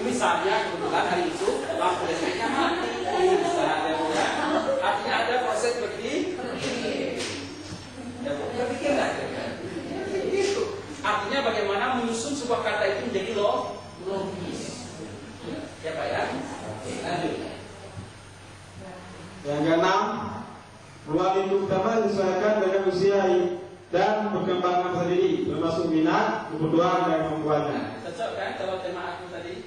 Misalnya kebetulan hari itu lampu listriknya mati, misalnya ya, artinya ada proses berpikir, berpikirlah itu. Artinya bagaimana menyusun sebuah kata itu menjadi logis. Ya Pak ya. Oke, lanjut. Yang keenam, ruang lingkup taman disesuaikan dengan usia dan perkembangan sendiri, termasuk minat, kebutuhan dan kemampuannya. Cocok kan kalau tema aku tadi?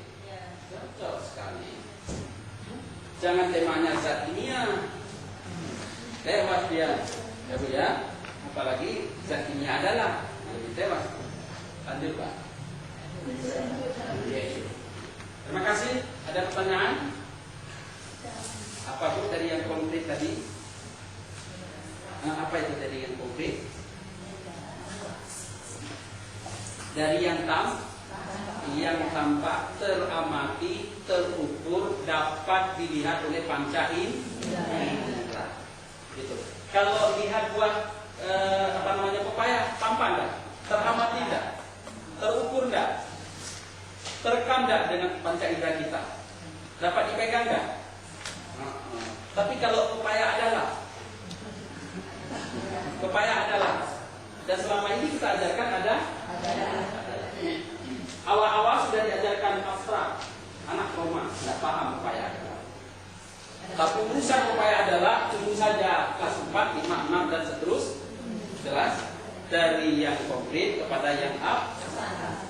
Cocok sekali. Jangan temanya zat kimia, lewat dia, ya Bu ya. Apalagi zat kimia adalah lebih tewas. Lanjut Pak. Terima kasih. Ada pertanyaan? Apa Bu dari yang konkret tadi? Apa itu tadi yang konkret? Dari yang tampak, teramati, terukur, dapat dilihat oleh panca indera. Gitu. Kalau lihat buah pepaya, tampak enggak? Teramati enggak? Terukur enggak? Terekam enggak dengan panca indera kita? Dapat dipegang enggak? Tapi kalau pepaya adalah, dan selama ini kita ajarkan ada. Awal-awal sudah diajarkan abstrak, anak Roma tidak paham pepaya adalah. Tapi urusan pepaya adalah tunggu saja kelas 4, 5, 6 dan seterusnya. Jelas? Dari yang konkret kepada yang abstrak.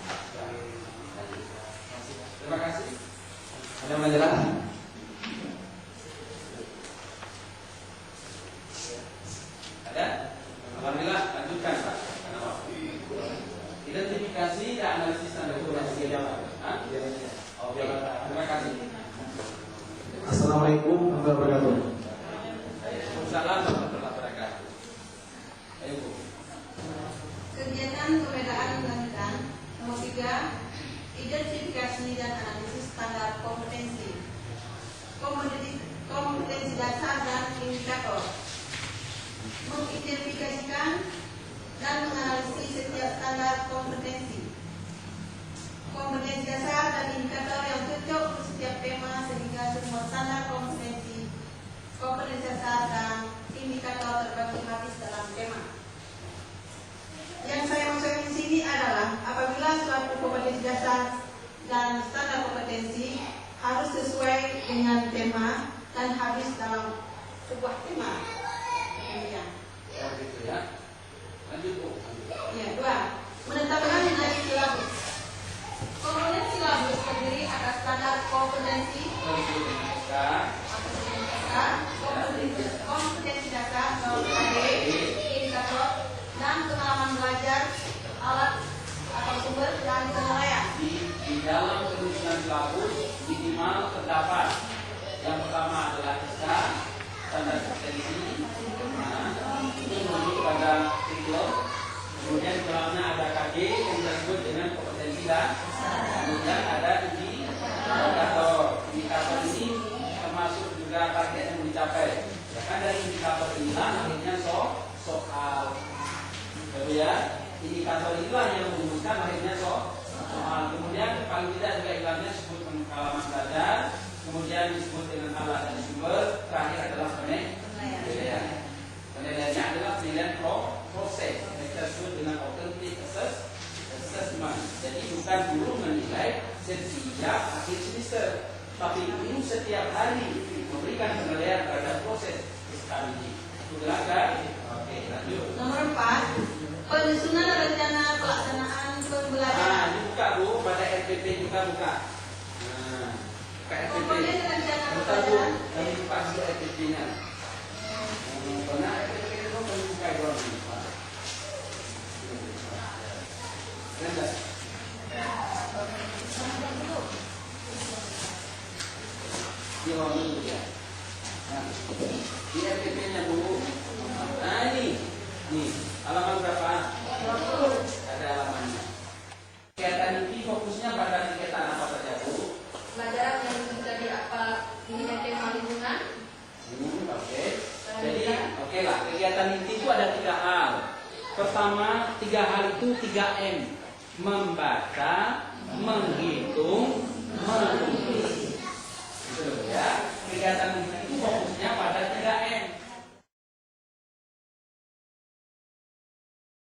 Terima kasih. Ada yang menjelaskan? Ada? Alhamdulillah, lanjutkan Pak. Identifikasi dan analisis tanda korelasi jabatan. Oke, terima kasih. Assalamualaikum warahmatullahi wabarakatuh. Waalaikumsalam warahmatullahi wabarakatuh. Ayo Bu. Kegiatan pembedaan lanjutan nomor 3, identifikasi dan analisis standar kompetensi, kompetensi dasar dan indikator. Mengidentifikasikan dan menganalisis setiap standar kompetensi dasar dan indikator yang cocok untuk setiap tema sehingga semua standar kompetensi dasar dan indikator terbagi habis dalam tema. Yang saya maksudkan di sini adalah apabila suatu kompetensi dasar dan standar kompetensi harus sesuai dengan tema dan habis dalam sebuah tema. Demikian. Oh gitu ya. Lanjut Bu. Ya, 2. Menetapkan nilai silabus. Komponen silabus terdiri atas standar kompetensi, kompetensi dasar, indikator, dan pengalaman belajar, alat atau sumber dan penilaian. Di dalam penyusunan silabus minimal terdapat yang pertama adalah standar kompetensi. Ini menuju pada kurikulum. Kemudian di dalamnya ada KG yang disebut dengan kompetensi dan kemudian ada indikator. Indikator ini termasuk juga target yang dicapai. Ya kan dari indikator inilah akhirnya soal. Ya, indikator itulah yang merumuskan akhirnya soal. Kemudian paling tidak juga ilangnya disebut pengalaman belajar. Kemudian disebut dengan alat dan sumber. Terakhir adalah penilaian. Penilaiannya adalah penilaian proses. Kita sebut dengan authentic assessment. Jadi bukan guru menilai setiap akhir semester, tapi guru setiap hari memberikan penilaian terhadap proses SKBD. Silakan. Oke, lanjut. Nomor 4, penyusunan rencana pelaksanaan pembelajaran. Dibuka Bu, pada RPP kita buka. Buka RPP. Komponen rencana Bentar Bu, pembelajaran. kami buka dulu RPP-nya. Karena RPP itu kami buka doang. Di bawah dulu ya. Nah, di RPP-nya Bu. Nah ini, halaman berapa? 20. Ada halamannya. Kegiatan ini fokusnya pada kegiatan apa saja Bu? Pelajaran yang menjadi apa ini tema lingkungan. Oke. Jadi, oke lah. Kegiatan inti itu ada 3 hal. Pertama, 3 hal itu 3M. Membaca, menghitung,